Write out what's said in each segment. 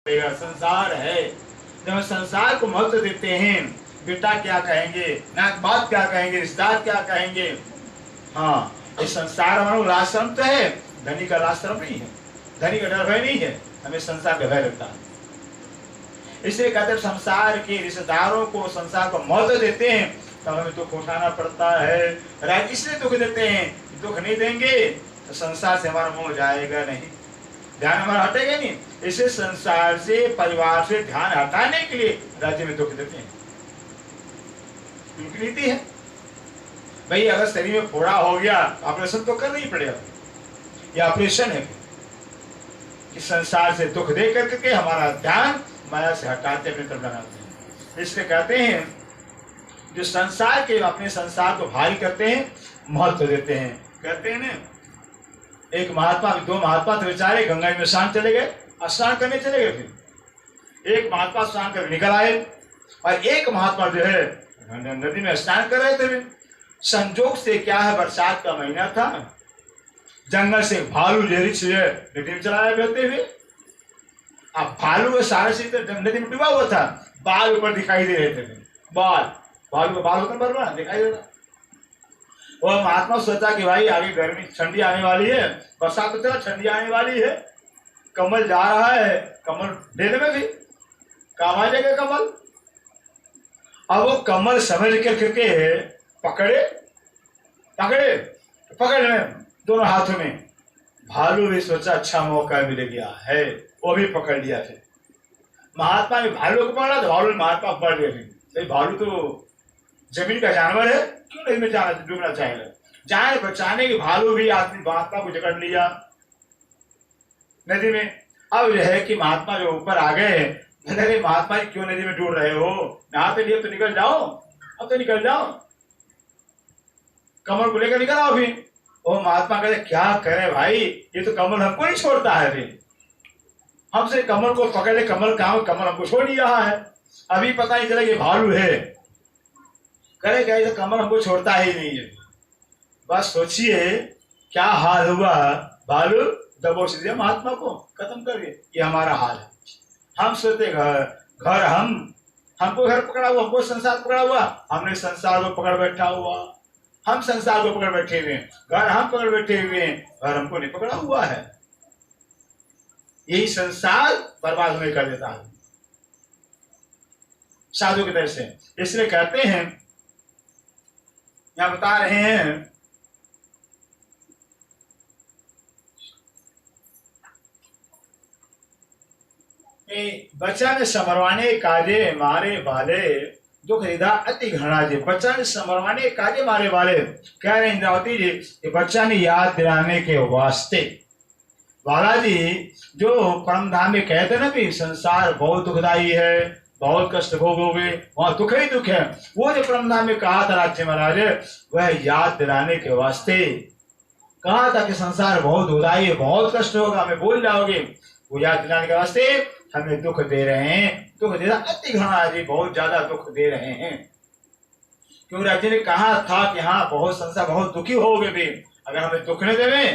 संसार है। जब हम संसार को महत्व देते हैं, बेटा क्या कहेंगे, नाक बात क्या कहेंगे, रिश्तेदार क्या कहेंगे। हाँ, इस संसार हमारा आश्रम तो है, धनी का आश्रम नहीं है, धनी का डर भय नहीं है, हमें संसार का भय लगता है। इसलिए कहते हैं संसार के रिश्तेदारों को, संसार को महत्व देते हैं तब हमें दुख उठाना पड़ता है। राज इसलिए दुख देते हैं, दुख नहीं देंगे तो संसार से हमारा मोह जाएगा नहीं, ध्यान हमारा हटेगा नहीं। इसे संसार से, परिवार से ध्यान हटाने के लिए राज्य में दुख देते हैं, उनकी नीति है। भाई अगर शरीर में फोड़ा हो गया ऑपरेशन तो करना ही पड़ेगा, यह ऑपरेशन है कि संसार से दुख दे करके हमारा ध्यान माया से हटाते अपनी तरफ लगाते हैं। इसलिए कहते हैं जो संसार के अपने संसार को भारी करते हैं, महत्व देते हैं। कहते हैं ना, एक महात्मा, दो महात्मा थे बेचारे, गंगा में स्नान चले गए, स्नान करने चले गए। फिर एक महात्मा स्नान कर निकल आए और एक महात्मा जो है नदी में स्नान कर रहे थे। संजोग से क्या है, बरसात का महीना था, जंगल से भालू जहरी से नदी में चलाया बहते हुए। अब भालू सारे से नदी में डूबा हुआ था, बाल ऊपर दिखाई दे रहे थे, भालू का बाल ऊपर बना दिखाई दे रहा। और महात्मा सोचा कि भाई आगे गर्मी ठंडी आने वाली है, बरसात तो चला, ठंडी आने वाली है, कमल जा रहा है, कमल देने में भी काम आ जाएगा कमल। अब वो कमल समझ करके पकड़े दोनों हाथों में। भालू भी सोचा अच्छा मौका मिल गया है, वो भी पकड़ लिया। फिर महात्मा ने भालू को पकड़ा तो भालू ने महात्मा पकड़ लिया। भालू तो जमीन का जानवर है, क्यों नहीं में जाना डूबना चाहेगा, जान बचाने के भालू भी आदमी महात्मा को जकड़ लिया नदी में। अब यह है कि महात्मा जो ऊपर आ गए, अरे महात्मा क्यों नदी में डूब रहे हो, नहाते लिए तो निकल जाओ, अब तो निकल जाओ, कमल को लेकर निकल आओ। भी वो महात्मा कहते क्या करे भाई, ये तो कमल हमको नहीं छोड़ता है, भी हमसे कमल को पकड़ ले, कमल कहाँ, कमल हमको छोड़ ही रहा है, अभी पता नहीं चला कि भालू है, करे क्या, तो कमल हमको छोड़ता ही नहीं है। बस सोचिए क्या हाल हुआ, भालू दबोच दिया महात्मा को, खत्म कर दिया। ये हमारा हाल है। हम सोचते घर हमको घर पकड़ा हुआ, हमको संसार पकड़ा हुआ, हमने संसार को पकड़ बैठा हुआ, हम संसार को पकड़ बैठे हुए, घर हम पकड़ बैठे हुए, घर हमको नहीं पकड़ा हुआ है। यही संसार बर्बाद होने कर देता है साधु की तरफ से। इसलिए कहते हैं, यहां बता रहे हैं बचन समरवाने काजे मारे वाले दुख हृदय अति घृणा जी। बचन समरवाने काजे मारे वाले, कह रहे इंद्रावती जी कि बच्चन याद दिलाने के वास्ते वाला जी जो परम धाम में कहते ना भी संसार बहुत दुखदाई है, बहुत कष्ट भोगोगे, वहां दुख ही दुख है, वो जो परम धाम में कहा था राज्य महाराज, वह याद दिलाने के वास्ते कहा था कि संसार बहुत दुखदाई है, बहुत कष्ट होगा, हमें भूल जाओगे, वो याद दिलाने के वास्ते हमें दुख दे रहे हैं। दुख देना अति घृणा जी, बहुत ज्यादा दुख दे रहे हैं। क्योंकि राज्य ने कहा था कि हाँ बहुत संसार बहुत दुखी होगे भी, अगर हमें दुख न देवे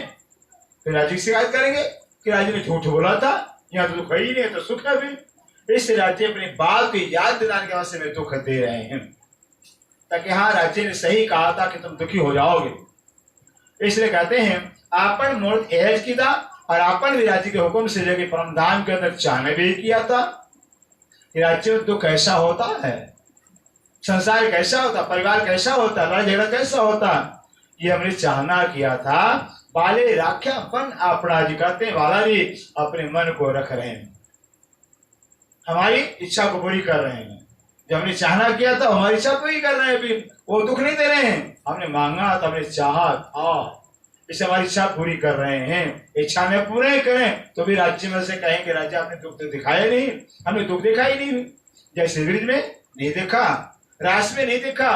फिर राज्य की शिकायत करेंगे कि राज्य ने झूठ बोला था, यहाँ तो दुख ही नहीं तो सुख है भी। इस राज्य अपनी बात को याद दिलाने के वास्ते में दुख दे रहे हैं, ताकि हाँ राज्य ने सही कहा था कि तुम दुखी हो जाओगे। इसलिए कहते हैं आपन मूर्त एहज की था, और आपन भी राज्य के हुक्म से लेकर परम धाम के अंदर चाहने भी किया था कि राज्य में दुख कैसा होता है, संसार कैसा होता, परिवार कैसा होता, लड़ाई झगड़ा कैसा होता, ये हमने चाहना किया था। बाले राख्या मन अपना जी, कहते हैं बाला जी अपने मन को रख रहे हैं, हमारी इच्छा को पूरी कर रहे हैं। जब हमने चाहना किया था हमारी इच्छा पूरी कर रहे हैं, भी वो दुख नहीं दे रहे हैं, हमने मांगा तो हमने चाहा था, इसे हमारी इच्छा पूरी कर रहे हैं। इच्छा में पूरे करें तो भी राज्य में से कहेंगे राजा आपने दुख तो दिखाया नहीं, हमने दुख देखा ही नहीं, जैसे ब्रिज में नहीं देखा, रास में नहीं देखा,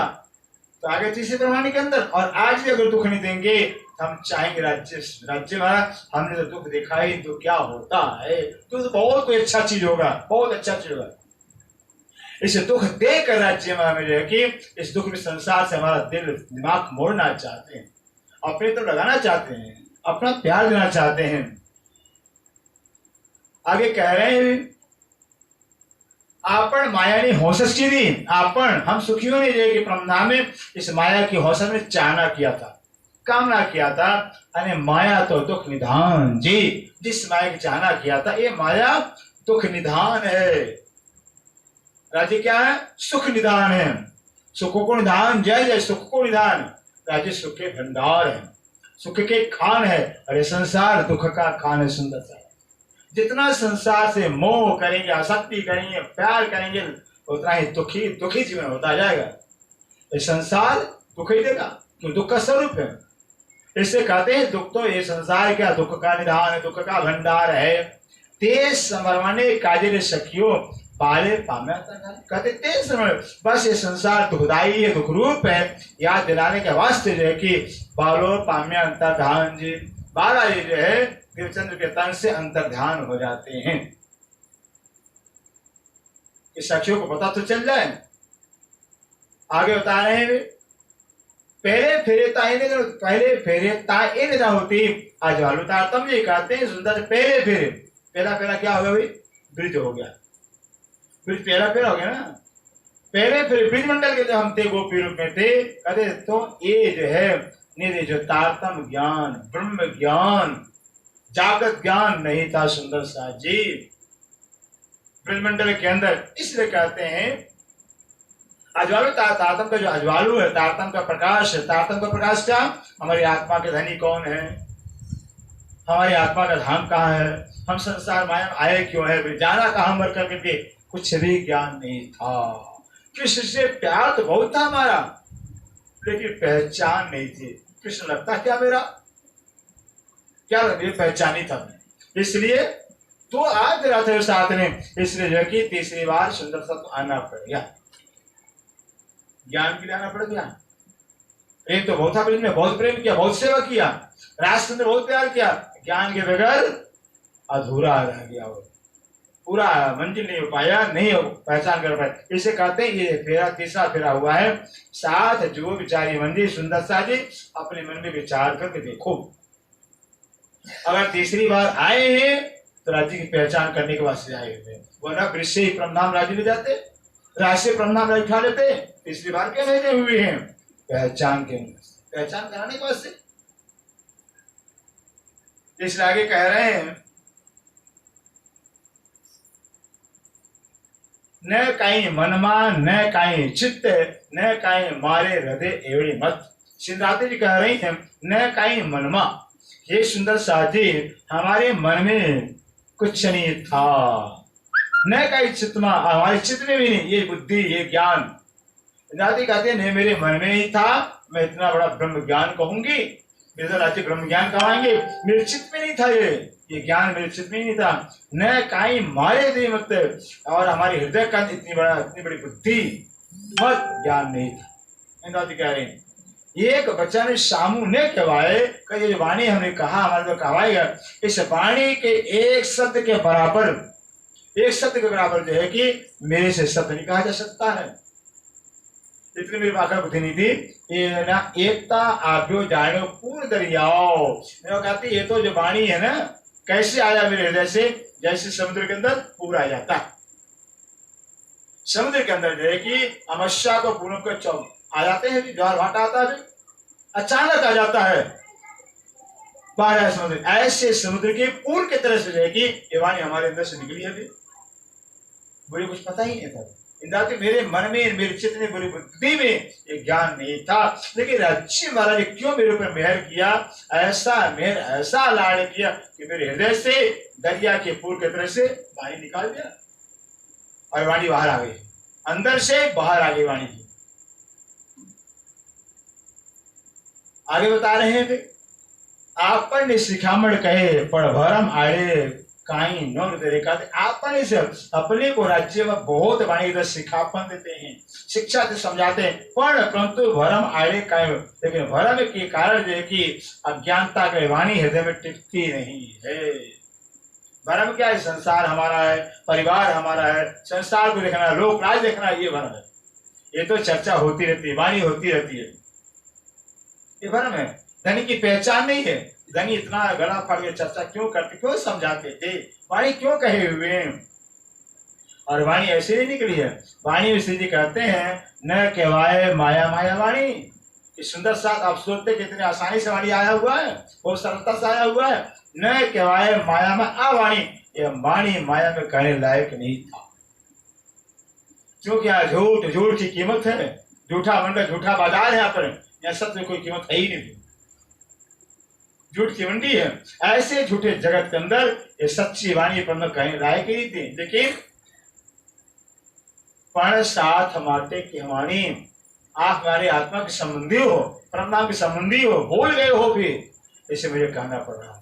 तो आगे तीसरे प्रमाणी के अंदर, और आज भी अगर दुख नहीं देंगे हम चाहेंगे राज्य महाराज हमने तो दुख देखा ही, तो क्या होता है, तो बहुत कोई अच्छा चीज होगा, बहुत अच्छा चीज होगा। इसे दुख देकर राज्य महाराज में कि इस दुख में संसार से हमारा दिल दिमाग मोड़ना चाहते हैं, अपने तो लगाना चाहते हैं, अपना प्यार देना चाहते हैं। आगे कह रहे हैं आपण मायानी होसस की दी, आपण हम सुखियों ने जे कि प्रमना में इस माया की होसस में चाहना किया था, कामना किया था। अने माया तो दुख निधान जी, जिस माया की चाहना किया था, ये माया दुख निधान है। राज्य क्या है? सुख निधान है। सुख को निधान, जय जय सुख को निधान। राज्य सुख के भंडार है, सुख के खान है, और ये संसार दुख का खान है। सुंदर सा जितना संसार से मोह करेंगे, आसक्ति करेंगे, प्यार करेंगे, उतना ही दुखी दुखी जीवन होता जाएगा। ये संसार दुख ही देगा, क्यों? दुख का स्वरूप है। इससे कहते हैं दुख तो ये संसार क्या दुख का निधान है, दुख का भंडार है। ते समरवाने काजे सखियो पाले पाम्या, कहते ते समर, बस ये संसार दुखदाई है, दुख रूप है। याद दिलाने के वास्ते जो है कि बालो पाम्या अंतर्धान जी, बाला ये जो है देवचंद्र के तन से अंतर ध्यान हो जाते हैं। इस साक्षियों को पता तो चल जाए। आगे बता रहे हैं, पहले फेरे ताए न होती आज वालू तारतम ये कहते हैं सुंदर। पहले फेरे, पहला क्या हो गया भाई? ब्रिज हो गया, ब्रिज पहला हो गया ना। पहले फिर ब्रिज मंडल के जो हम थे गोपी रूप में थे, कहते तो ये जो है निधि जो तारतम ज्ञान, ब्रह्म ज्ञान, जागृत ज्ञान नहीं था सुंदर सा जी ब्रह्मंडल के अंदर। इसलिए कहते हैं अज्वालु तारतम का जो अज्वालु है, तारतम का प्रकाश है। तारतम का प्रकाश क्या? हमारी आत्मा के धनी कौन है, हमारी आत्मा का धाम कहाँ है, हम संसार माया में आए क्यों है, जाना कहाँ मर करके, कुछ भी ज्ञान नहीं था। कृष्ण से प्यार तो बहुत था हमारा, लेकिन पहचान नहीं थी। कृष्ण लगता क्या मेरा, क्या ये पहचानी था। इसलिए तो आज रहा था साथ में, इसलिए जो कि तीसरी बार सुंदर सा तो आना पड़ गया, ज्ञान के लिए आना पड़ गया। प्रेम तो बहुत था, प्रेम ने बहुत प्रेम किया, बहुत सेवा किया, राष्ट्र ने बहुत प्यार किया, ज्ञान के बगैर अधूरा रह गया, वो पूरा मंजिल नहीं हो पाया, नहीं हो पहचान कर पाए। इसे कहते हैं ये फेरा तीसरा फेरा हुआ है। साथ जो विचारी मंदिर सुंदर सा जी, अपने मन में विचार करके देखो। अगर तीसरी बार आए हैं तो राज्य की पहचान करने के वास्ते आए हुए, वरना वृश्य ही प्रणाम राज्य ले जाते, राष्ट्रीय प्रणाम राज्य उठा लेते। तीसरी बार क्यों भेजे हुए हैं? पहचान के, पहचान कराने के वास्ते। इसलिए आगे कह रहे हैं न कहीं मनमा न कहीं चित्त न कहीं मारे हृदय एवड़ी मत। सिंधाते जी कह रही है न कहीं मनमा, ये सुंदर साथी हमारे मन में कुछ नहीं था, न कहीं चित्त में, हमारे चित्त में भी नहीं, ये बुद्धि ये ज्ञान। सिंधाते कहते हैं नहीं मेरे मन में ही था, मैं इतना बड़ा ब्रह्म ज्ञान कहूंगी, मेरे राज्य ब्रह्म ज्ञान कहवाएंगे, मेरे चित्त में नहीं था, ये ज्ञान मेरे चित्त में नहीं था। न कहीं मारे दे मत, और हमारे हृदय का इतनी बड़ी बुद्धि मत ज्ञान नहीं था। कह रहे हैं एक वचन सामू ने कहवाए, ये वाणी हमने कहा हमारे तो कहवाएगा, इस वाणी के एक शब्द के बराबर, एक शब्द के बराबर जो है कि मेरे से शब्द नहीं कहा जा सकता है। इतनी मेरी बात बुद्धि नहीं थी। ये ना एकता आभ्यो जानो पूर्ण दरियाओ, कहती ये तो जो वाणी है ना, कैसे आया मेरे हृदय से, जैसे समुद्र के अंदर पूरा आ जाता है। समुद्र के अंदर जो है कि अमस्या को पूर्ण को आ जाते हैं, ज्वार भाटा आता है, अचानक आ जाता है बाहर समुद्र। ऐसे समुद्र के पूर्ण की तरह से जो है कि ये वाणी हमारे अंदर से निकली है। मुझे कुछ पता ही नहीं था, इंद्रावती मेरे मन में, मेरे चित्त में, मेरी बुद्धि में ये ज्ञान नहीं था। लेकिन राज्य महाराज ने क्यों मेरे ऊपर मेहर किया, ऐसा मेहर, ऐसा लाड़ किया कि मेरे हृदय से दरिया के पूर्व की तरह से वाणी निकाल दिया, और वाणी बाहर आ गई, अंदर से बाहर आ गई वाणी की। आगे बता रहे हैं आपन शिखामण कहे पर भरम आड़े काई न देखा। आपन से अपने को राज्य में बहुत वाणी शिखापन देते हैं, शिक्षा से समझाते हैं, परंतु भरम आड़े कायम, लेकिन भरम के कारण जो है कि अज्ञानता के वाणी हृदय में टिकती नहीं है। भरम क्या है? संसार हमारा है, परिवार हमारा है, संसार को देखना, लोक राज देखना, ये भरम है। ये तो चर्चा होती रहती है, वाणी होती रहती है, ये भरम है। धनी की पहचान नहीं है। धनी इतना गला फाड़ के चर्चा क्यों करते, क्यों समझाते थे, वाणी क्यों कहे हुए हैं? और वाणी ऐसे नहीं निकली है। वाणी में श्री जी कहते हैं न कहवाए माया माया वाणी। इस सुंदर साथ आप सोचते कितने आसानी से वाणी आया हुआ है, बहुत सरलता से आया हुआ है। न कहवाए माया में वाणी, यह वाणी माया में कहने लायक नहीं था, क्योंकि यहाँ झूठ झूठ की कीमत है, झूठा मंडल झूठा बाजार है। यहाँ पर यहाँ सत्य कोई कीमत है ही नहीं, झूठ की मंडी है। ऐसे झूठे जगत के अंदर ये सच्ची वाणी पर कहने लायक ही नहीं थी। लेकिन पण साथ माटे की वाणी, आप हमारे आत्मा के संबंधी हो, परमधाम के संबंधी हो, भूल गए हो फिर, इसे मुझे कहना पड़ रहा है।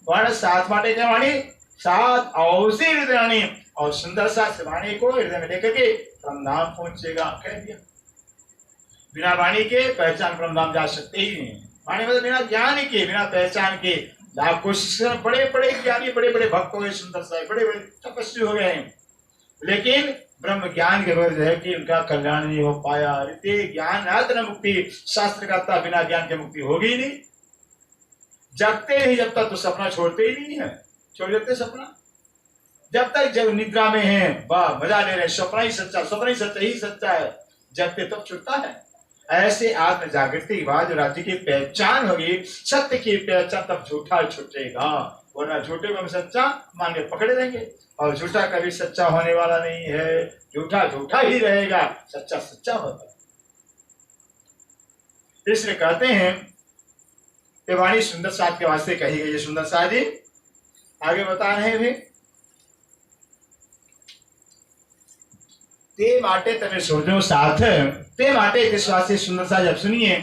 पण साथ माटे की वाणी, साथ औसी हृदय, और सुंदर सा वाणी को हृदय में लेकर के परमधाम पहुंचेगा, कह दिया। बिना वाणी के पहचान परमधाम जा सकते ही नहीं। वाणी मतलब बिना ज्ञान के, बिना पहचान के आप कोशिश करें। बड़े बड़े ज्ञानी, बड़े बड़े भक्त हो गए, सुंदर सा बड़े बड़े तपस्वी हो गए हैं, लेकिन ब्रह्म ज्ञान के वजह है कि उनका कल्याण नहीं हो पाया। ज्ञान न मुक्ति, शास्त्र कहता बिना ज्ञान की मुक्ति होगी ही नहीं। जगते नहीं जब तक तो सपना छोड़ते ही नहीं है, छोड़ देते सपना। जब तक जब निद्रा में है, वाह मजा ले रहे, सपना ही सच्चा, सपना ही सच्चा, ही सच्चा है, जगते तब छुटता है। ऐसे आत्म जागृति के बाद राज्य की पहचान होगी, सत्य की पहचान, तब झूठा छूटेगा। वरना झूठे को हम सच्चा मान के पकड़े रहेंगे, और झूठा कभी सच्चा होने वाला नहीं है। झूठा झूठा ही रहेगा, सच्चा सच्चा होता है। इसलिए कहते हैं ये वाणी सुंदर साथ के वास्ते कही गई है। सुंदर साथ जी आगे बता रहे हैं, ते माटे तमे सोचो साथ, ते माटे इस वास्ते सुंदर साथ जब सुनिए,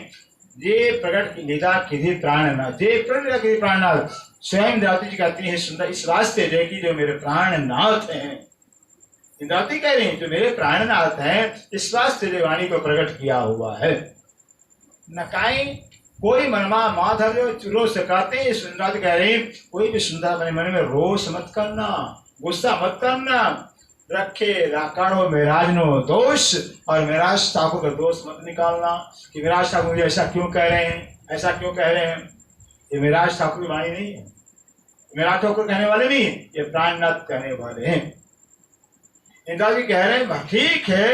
ये प्रकट की लीला किधि प्राणनाथ, ये प्रकट किधि प्राणनाथ, स्वयं इंद्रावती जी कहती है सुंदर इस वास्ते जो कि जो मेरे प्राणनाथ हैं। इंद्रावती कह रही हैं जो मेरे प्राणनाथ हैं, इस वास्ते जो वाणी को प्रकट किया हुआ है। नकाई कोई मनमा माधव रोष कहते हैं, इंद्रावती कह रही कोई भी सुंदर अपने मन में रोष मत करना, गुस्सा मत करना, रखे काढ़ो मेराजनो दोष, और मेराज ठाकुर का दोष मत निकालना कि मेराज ठाकुर मुझे ऐसा क्यों कह रहे हैं, ऐसा क्यों कह रहे हैं। ये मेराज ठाकुर की वाणी नहीं है, मेराज ठाकुर कहने वाले नहीं, ये प्राणनाथ कहने वाले हैं। इंद्राजी कह रहे हैं ठीक है,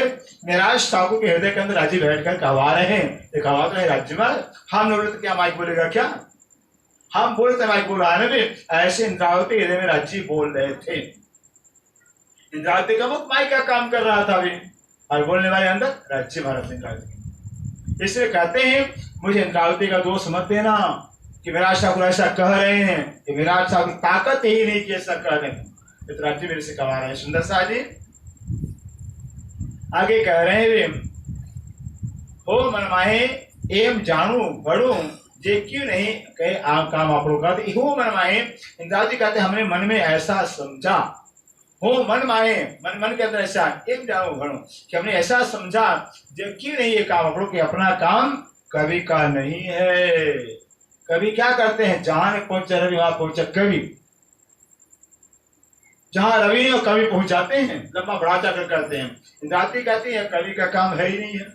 मेराज ठाकुर के हृदय के अंदर राज्य बैठकर कहवा रहे हैं, ये कहवा तो है राज्य में, हम लोग तो क्या माइक बोलेगा क्या, हम बोलते माइक बोल रहा है। ऐसे इंद्रावती हृदय में राज्य बोल रहे थे। इंद्रावती का मुख माइक का काम कर रहा था अभी, और बोलने वाले अंदर राज्य भारत इंद्रावती। इसलिए कहते हैं मुझे इंद्रावती का दोष मत देना कि मेराज ठाकुर ऐसा कह रहे हैं, कि मेराज ठाकुर की ताकत ही नहीं कि ऐसा कह रहे हैं, तो राज्य मेरे से कहवा रहे हैं। सुंदर सा जी आगे कह रहे हैं, हो मनमाहे एम जानू बड़ू जे क्यों नहीं कहे आम काम आप लोग कहते हो मनमाहे। इंद्रावती कहते हमने मन में ऐसा समझा, हो मन माए, मन मन के अंदर ऐसा एक जानो भणो कि हमने ऐसा समझा जो क्यों नहीं ये काम आप लोग कि अपना काम कवि का नहीं है। कवि क्या करते हैं, जहां पहुंचा रवि वहां पहुंचा कवि, जहां रवि और कवि पहुंच जाते हैं, लंबा बढ़ा चढ़कर करते हैं। इंद्रावती कहती है कवि का काम है ही नहीं है,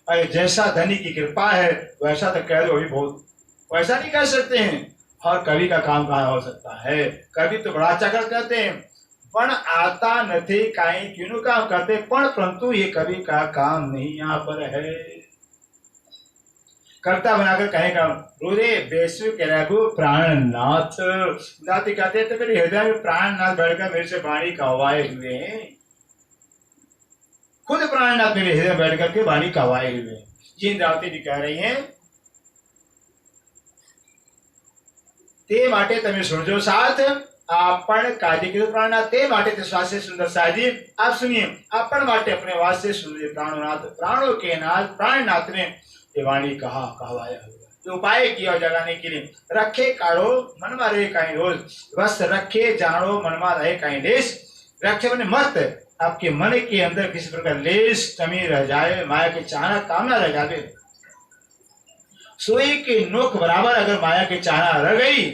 और जैसा धनी की कृपा है वैसा तो कह दो ही बहुत, वैसा नहीं कह सकते हैं। और कवि का काम कहाँ हो सकता है, कवि तो बढ़ा चढ़कर कहते हैं, पण आता नथी काई क्यों काम करते, पण परंतु ये कवि का काम नहीं यहाँ पर है। कर्ता बनाकर कहेगा रोजे बेसु के रघु प्राणनाथ, दाती कहते हैं तो मेरे हृदय में प्राणनाथ बैठकर मेरे से वाणी कहवाए हुए हैं, खुद प्राणनाथ मेरे हृदय बैठ करके वाणी कहवाए हुए हैं। ये इंद्रावती जी कह रही हैं, ते माटे तमे सुनजो साथ आपण काजी के प्राणनाथ, ते माटे ते स्वास्थ्य सुंदर साजी आप सुनिए, आपण माटे अपने वास्ते सुनिए प्राणनाथ, प्राणों के नाथ प्राणनाथ ने ये वाणी कहा कहवाया हुआ, जो उपाय किया जगाने के लिए। रखे काढ़ो मन में रहे कहीं रोज, बस रखे जानो मन में रहे कहीं लेश, रखे मैंने मत आपके मन के अंदर किसी प्रकार लेश कमी रह जाए, माया की चाहना कामना रह जाए। सोई की नोक बराबर अगर माया की चाहना रह गई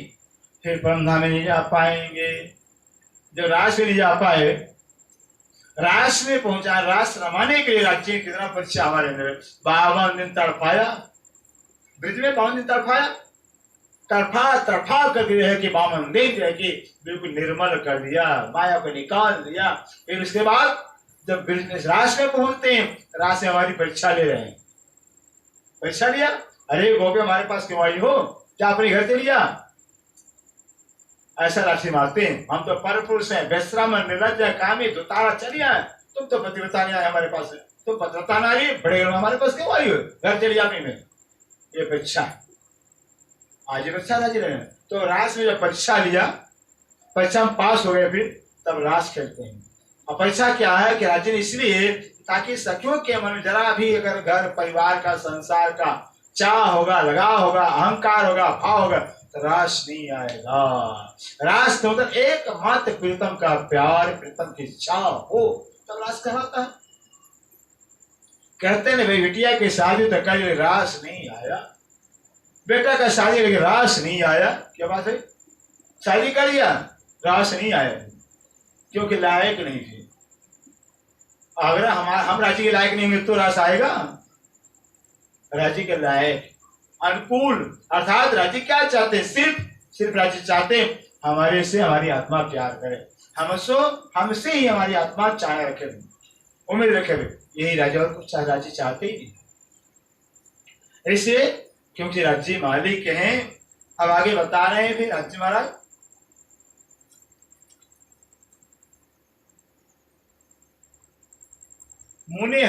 फिर परमधाम में नहीं जा पाएंगे। जो रास में नहीं जा पाए, रास में पहुंचा, रास रमाने के लिए राज्य कितना परीक्षा हमारे अंदर 52 दिन तड़पाया, ब्रिज में 52 दिन तड़पाया, तड़फा करके है कि 52 दिन जो है कि बिल्कुल निर्मल कर दिया, माया को निकाल दिया। फिर उसके बाद जब रास में पहुंचते हैं, रास में हमारी परीक्षा ले रहे हैं। परीक्षा लिया, अरे गोपी हमारे पास क्यों आई हो, क्या अपने घर चली जा, ऐसा राशि मारते हैं। हम तो पर पुरुष हैं, वैश्राम निर्लज्ज कामी दुतारा चलिया, तुम तो पतिव्रता नहीं आए हमारे पास, तुम पतिव्रता ना आई, बड़े हमारे पास क्यों आई हो, घर चली जा में। ये परीक्षा है, आज ये परीक्षा राजी रहे। तो रास में जब परीक्षा लिया, परीक्षा में पास हो गए, फिर तब रास खेलते हैं। और परीक्षा क्या है कि राज्य ने इसलिए ताकि सखियों के मन में जरा भी अगर घर परिवार का संसार का चाह होगा, लगाव होगा, अहंकार होगा, भाव होगा, तो रास नहीं आएगा। रास तो मतलब एकमात्र प्रीतम का प्यार, प्रीतम की चाह हो तब रास कहलाता है। कहते हैं भाई बिटिया की शादी तो कल रास नहीं आया, बेटा का शादी लेकिन रास नहीं आया, क्या बात है, शादी कर लिया रास नहीं आया क्योंकि लायक नहीं थे। अगर हम राज्य के लायक नहीं होंगे तो रास आएगा। राज्य के लायक, अनुकूल, अर्थात राज्य क्या चाहते हैं, सिर्फ राज्य चाहते हैं हमारे से हमारी आत्मा प्यार करे, हमसे ही हमारी आत्मा चाह रखे, उम्मीद रखे, यही राज्य और कुछ राज्य चाहते ही नहीं। इसलिए क्योंकि राज्य मालिक हैं। अब आगे बता रहे हैं फिर राज्य महाराज, मुनि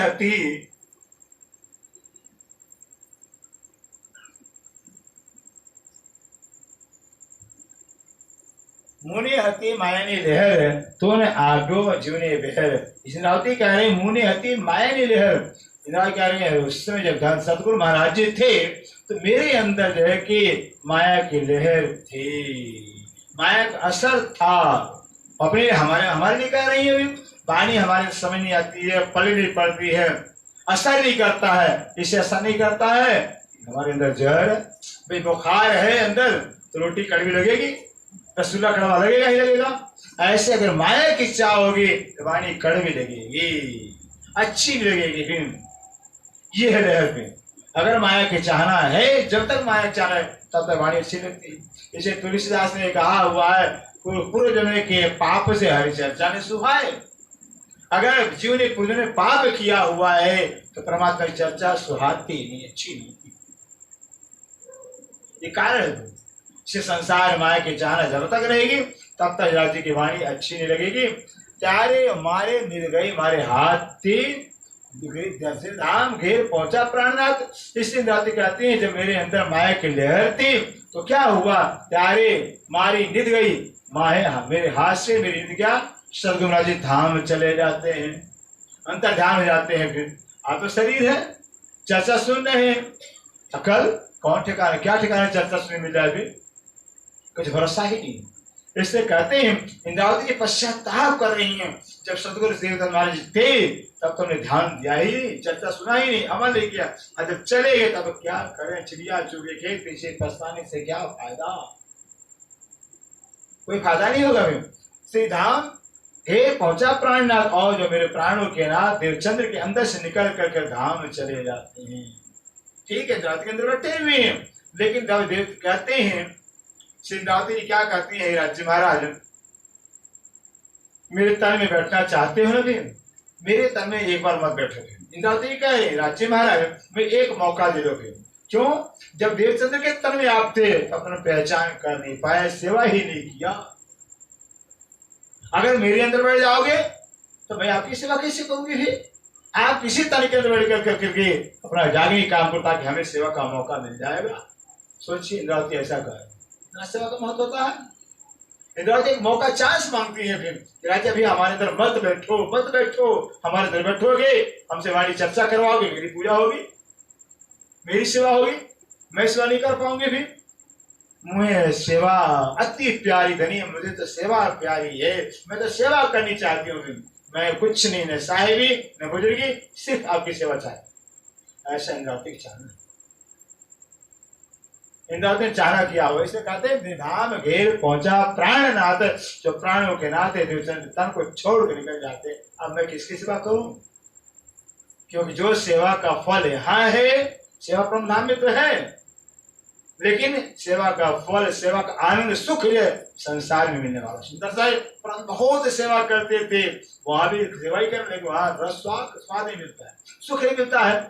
हति मायानी लहर तो ने आडो जीवने बहर। इसरावती कह रहे मुनि हति मायानी लहर, कह रहे हैं उस समय जब धन सतगुरु महाराज जी थे तो मेरे अंदर जो है कि माया की लहर थी, माया का असर था। अपने हमारे लिए कह रही है, वाणी हमारे समझ नहीं आती है, पली नहीं पड़ती है, असर नहीं करता है। इसे असर नहीं करता है, हमारे अंदर जहर भाई, बुखार है अंदर तो रोटी कड़वी लगेगी, रसगुल्ला कड़वा लगेगा ही लगेगा। ऐसे अगर माया की इच्छा होगी तो वाणी कड़वी लगेगी, अच्छी लगेगी। फिर ये है लहर पे, अगर माया के चाहना है, जब तक माया चाहना है तब तक वाणी अच्छी लगती है। इसे तुलसीदास ने कहा हुआ है, पूर्व जन्म के पाप से हरि चर्चा ने सुहाए। अगर जीव ने पूर्व में पाप किया हुआ है तो परमात्मा की चर्चा सुहाती नहीं, अच्छी नहीं। ये कारण है, इसे संसार माया की चाहना जब तक रहेगी तब तक राज्य की वाणी अच्छी नहीं लगेगी। त्यारे मारे निर्गई मारे हाथी धाम घेर पहुंचा प्राणनाथ। इसलिए रात्रि कहती है जब मेरे अंदर माया की लहर थी तो क्या हुआ, त्यारे मारी निध गई माए, मेरे हाथ से मेरी निध गया, सदगुरु जी धाम चले जाते हैं, अंतर ध्यान हो जाते हैं। फिर आप तो शरीर है, चर्चा सुन रहे हैं, अकल कौन ठिकाना, क्या ठिकाना चर्चा सुनने मिल जाए, फिर कुछ भरोसा ही नहीं। इसलिए कहते हैं इंद्रावती जी पश्चाताप कर रही हैं, जब सदगुरु देवदत्त महाराज जी थे तब तुमने ध्यान दिया ही नहीं, चर्चा सुना ही नहीं, अमल नहीं किया, और जब चले गए तब क्या करें, चिड़िया चुगे के पीछे पछताने से क्या फायदा, कोई फायदा नहीं होगा। श्री धाम हे पहुंचा प्राणनाथ, और जो मेरे प्राणों के नाथ देवचंद्र के अंदर से निकल कर धाम चले जाते हैं। ठीक है, रात के अंदर बैठे हुए हैं, लेकिन देव कहते हैं सिंधावती जी क्या कहती है, राज्य महाराज मेरे तन में बैठना चाहते हो ना, भी मेरे तन में एक बार मत बैठो। इंद्रावती जी कह रहे राज्य महाराज मैं एक मौका दे दो। क्यों, जब देवचंद्र के तन में आप थे तो अपना पहचान कर नहीं पाए, सेवा ही नहीं किया। अगर मेरे अंदर बैठ जाओगे तो मैं आपकी सेवा कैसे करूंगी, फिर आप किसी तरीके से बैठ करके अपना जागे काम करो ताकि हमें सेवा का मौका मिल जाएगा। सोचिए इंद्रावती ऐसा कहे, सेवा का महत्व होता है। इंद्रावती एक मौका चांस मांगती है, फिर राजा भी हमारे अंदर मत बैठो, हमारे अंदर बैठोगे हमसे हमारी चर्चा करवाओगे, मेरी पूजा होगी, मेरी सेवा होगी, मैं सेवा नहीं कर पाऊंगी। फिर मुझे सेवा अति प्यारी धनी, मुझे तो सेवा प्यारी है, मैं तो सेवा करनी चाहती हूँ। मैं कुछ नहीं, न साहिबी न बुजुर्गी, सिर्फ आपकी सेवा चाहती। ऐसा इंद्रावती चाहना, इंद्रावती ने चाहना किया हो। इसलिए कहते हैं धाम घेर पहुंचा प्राणनाथ, जो प्राणों के नाते तन को छोड़ कर निकल जाते। अब मैं किसकी सेवा करूं, क्योंकि जो सेवा का फल यहाँ है सेवा परम धाम में तो है, लेकिन सेवा का फल, सेवा का आनंद, सुख ये संसार में मिलने वाला। सुंदर साहब परंतु बहुत सेवा करते थे, वहां भी सेवा ही करने लगे, वहां रस स्वाद नहीं मिलता है, सुख नहीं मिलता है।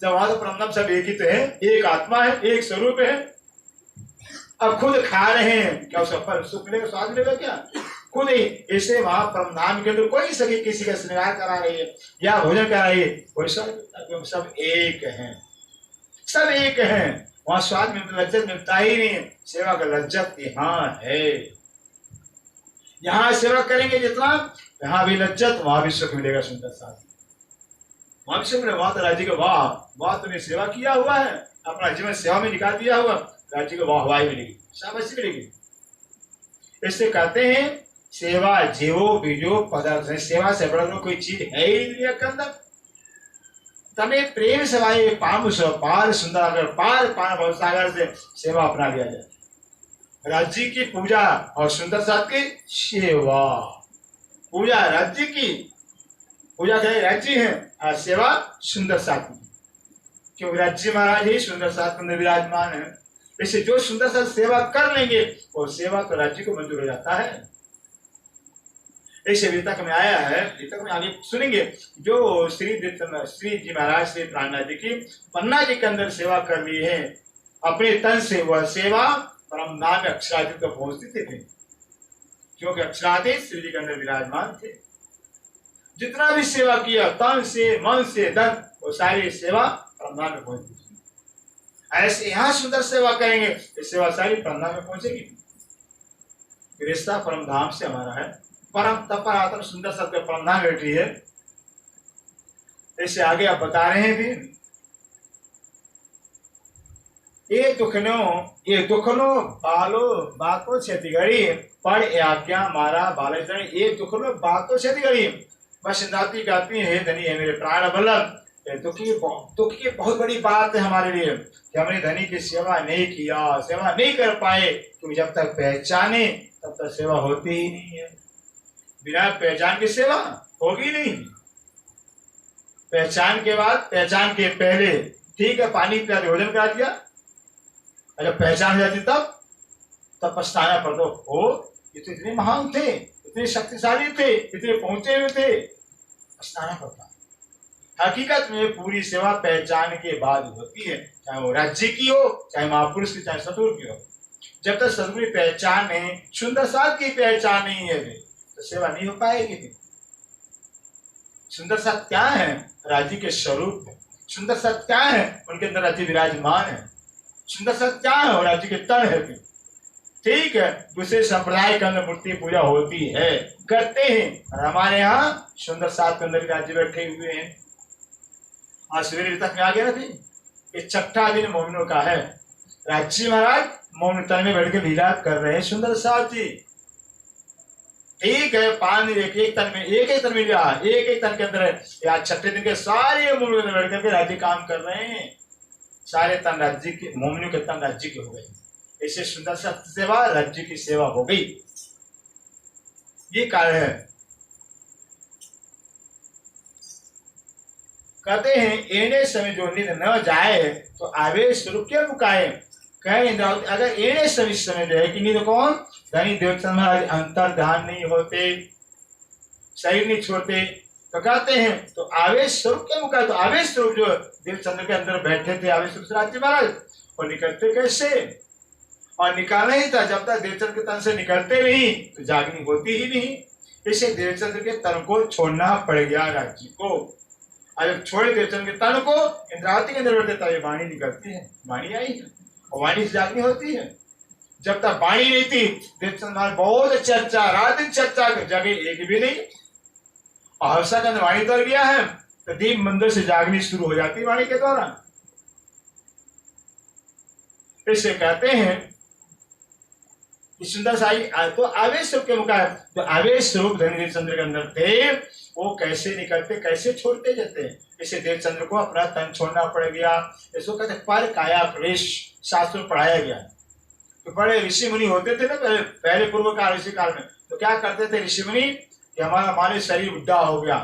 जब वहां तो परम सब एक ही तो है, एक आत्मा है, एक स्वरूप है। अब खुद खा रहे हैं, क्या उसका फल सुख मिलेगा, स्वाद मिलेगा क्या? खुद ही ऐसे वहां परम धाम के अंदर कोई सभी किसी का श्रृंगार करा रही है या भोजन करा रही है, कोई सब एक है, सब एक है। वहां स्वाद मिलता, लज्जत मिलता ही नहीं। सेवा का लज्जत यहाँ है। यहाँ सेवा करेंगे जितना, यहाँ भी लज्जत, वहां भी सुख मिलेगा। सुंदर साथ वहां भी सुख मिलेगा। वहां तो राज्य का वाह वाह, तुमने सेवा किया हुआ है, अपना जीवन सेवा में निकाल दिया हुआ, राज्य को वाहवाही मिलेगी, शाबाशी मिलेगी। इससे कहते हैं सेवा जीवो बीजो पदार्थ है। सेवा से बड़ा कोई चीज है ही दुनिया के अंदर। तमे प्रेम सेवाए पामुष पार सुंदर, अगर पार पार भव सागर से सेवा अपना लिया जाए। राज्य की पूजा और सुंदर साथ की सेवा। पूजा राज्य की, पूजा क्या राज्य है और सेवा सुंदर साथ की, क्योंकि राज्य महाराज ही सुंदर साथ में विराजमान है। इससे जो सुंदर साथ सेवा कर लेंगे और सेवा तो राज्य को मंजूर हो जाता है। ऐसे वितक में आया है, वितक में आगे सुनेंगे, जो श्री जी महाराज श्री प्राणनाथ जी की पन्ना जी के अंदर सेवा कर ली है अपने तन से, वह सेवा परम नाम अक्षरातीत को पहुंचती थी, क्योंकि अक्षरातीत श्री जी के अंदर विराजमान थे। जितना भी सेवा किया तन से मन से धन, वो सारी सेवा परम नाम में पहुंचती थी। ऐसे यहाँ सुंदर सेवा करेंगे, इस सेवा सारी परम धाम में पहुंचेगी। रिश्ता परम धाम से हमारा है, परम तपर आत्म सुंदर सत्य परम धाम बैठी है। इससे आगे आप बता रहे हैं भी, ये दुखनो बालो बातो छेती गड़ी पर आज्ञा मारा बाले जन, ये दुखनो बातो छेती गड़ी। बस दाती गाती है, धनी है मेरे प्राण बल्लभ। दुख की बहुत बड़ी बात है हमारे लिए कि हमने धनी की सेवा नहीं किया, सेवा नहीं कर पाए, क्योंकि जब तक पहचाने तब तक सेवा होती ही नहीं है। बिना पहचान की सेवा होगी नहीं। पहचान के बाद, पहचान के पहले ठीक है पानी पिला दिया, भोजन करा दिया, अगर पहचान हो जाती तब पछताना पड़ता हो, ये तो इतने महान थे, इतने शक्तिशाली थे, इतने पहुंचे हुए थे, पछताना पड़ता। हकीकत में पूरी सेवा पहचान के बाद होती है, चाहे वो राज्य की हो, चाहे महापुरुष की, चाहे सतगुरु की हो। जब तक सतगुरु की पहचान नहीं, सुंदर साथ की पहचान नहीं है तो सेवा नहीं हो पाएगी। सुंदर साथ क्या है? राज्य के स्वरूप है। सुंदर साथ क्या है? उनके अंदर राज्य विराजमान है। सुंदर साथ क्या है? राज्य के तन है। ठीक है, दूसरे संप्रदाय के अंदर मूर्ति पूजा होती है, करते हैं, और हमारे यहाँ सुंदर साथ के अंदर राज्य बैठे हुए हैं। आज सवेरे तक में आ गया ना, ये छठा दिन मोमिनों का है। राज्य महाराज मौन तन में बैठ के लीला कर रहे हैं सुंदर साथ जी। ठीक है, पानी एक तन में, एक तन में लिया, एक तन के अंदर है। या छठे दिन के सारे मोमिनों में बैठ करके राज्य काम कर रहे हैं। सारे तन राज्य के, मोमिनों के तन राज्य के हो गए। ऐसे सुंदर साथ सेवा राज्य की सेवा हो गई। ये कारण है। कहते हैं एने समय जो नींद न जाए तो आवेश स्वरूप क्या मुकाए। कहे अगर एने समय जो है कि नींद कौन, धनी देवचंद्र महाराज अंतर ध्यान नहीं होते, शरीर नहीं छोड़ते, तो कहते हैं तो आवेश स्वरूप क्या मुकाए। तो आवेश स्वरूप जो देवचंद्र के अंदर बैठे थे आवेश स्वरूप राज्य महाराज, और निकलते कैसे, और निकालना ही था। जब तक देवचंद्र के तन से निकलते नहीं तो जागनी होती ही नहीं। इसे देवचंद्र के तन को छोड़ना पड़ गया राज्य को। और जब छोड़े देवचंद्र के तन को, इंद्रावती के अंदर बैठे तब वाणी निकलती है, वाणी आई है, और वाणी से जागनी होती है। जब तक वाणी नहीं थी, देवचंद्र महाराज बहुत चर्चा, रात दिन चर्चा, जगह एक भी नहीं। और हर्षा के अंदर वाणी उतर गया है तो दीप मंदिर से जागनी शुरू हो जाती है वाणी के द्वारा। इसे कहते हैं सुंदर साई तो आवेश स्वरूप के मुकाबले, तो आवेश स्वरूप धनी देवचंद्र के अंदर थे, वो कैसे निकलते, कैसे छोड़ते जाते हैं। इसे देवचंद्र को अपना तन छोड़ना पड़ गया। इसको कहते पर काया प्रवेश, शास्त्र में पढ़ाया गया। तो बड़े ऋषि मुनि होते थे ना पहले पूर्व काल ऋषि काल में, तो क्या करते थे ऋषि मुनि कि हमारे शरीर बुढ़ा हो गया,